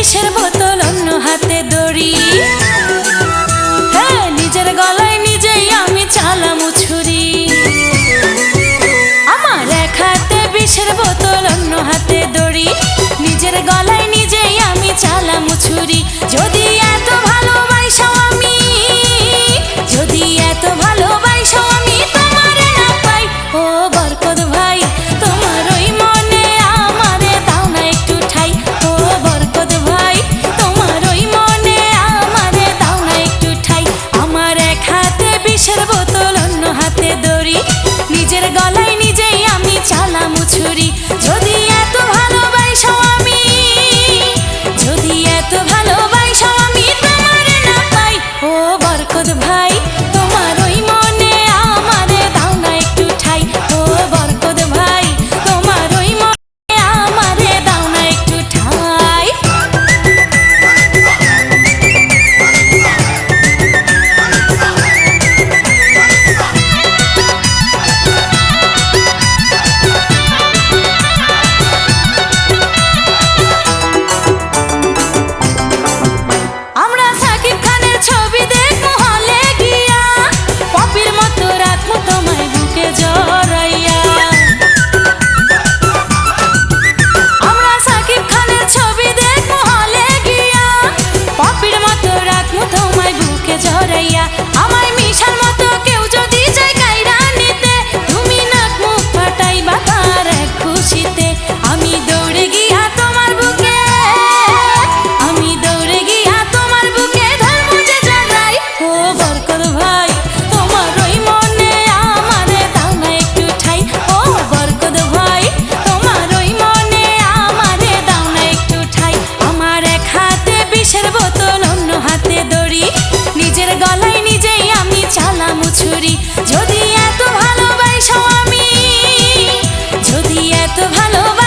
বিষের বোতল অন্য হাতে দড়ি, হ্যাঁ নিজের গলায় নিজেই আমি চালামু ছুরি। আমার এক হাতে বিষের বোতল অন্য হাতে দড়ি, নিজের গলায় নিজেই আমি চালামু ছুরি। যদি এত ভালোবাসাও আমি, যদি এত ভালোবাসাও আমি তোমারে না পাই, ও বরকত ভাই তোমার ওই মনে আমারে দাও না একটু ঠাই। ও বরকত ভাই তোমার ওই মনে আমারে দাও না একটু ঠাই। আমার এক হাতে বিষের বোতল অন্য হাতে দড়ি, নিজের গলায় নিজেই আমি চালামু ছুরি। যদি এত ভালোবাসাও আমি, যদি এত ভালোবাসাও আমি তোমারে না পাই, ও বরকত ভাই তোমার ওই মনে আমারে দাও না একটু ঠাই। ও বরকত ভাই তোমার ওই মনে আমারে দাও না একটু ঠাই। আমরা সাকিব খানের ছবি দেখবো হলে গিয়া, পপির মতো রাখবো তোমায় বুকে জড়াইয়া। আমরা সাকিব খানের ছবি দেখবো হলে গিয়া, পপির মতো রাখবো তোমায় বুকে জড়াইয়া। আমায় মিশার মতো কেউ যদি যায় কাইরা নিতে, তুমি নাক মুখ ফাটাইবা তার এক খুশিতে। আমি দৌড়ে গিয়া তোমার বুকে, আমি দৌড়ে গিয়া তোমার বুকে ধরবো যে জড়াই। ও বরকত ভাই তোমার ওই মনে আমারে দাও না একটু ঠাই। ও বরকত ভাই তোমার ওই মনে আমারে দাও না একটু ঠাই। আমার এক হাতে বিষের বোতল অন্য হাতে দড়ি, নিজের গলায় নিজেই আমি চালামু ছুরি। যদি এত ভালোবাসাও আমি, যদি এত ভালোবাসা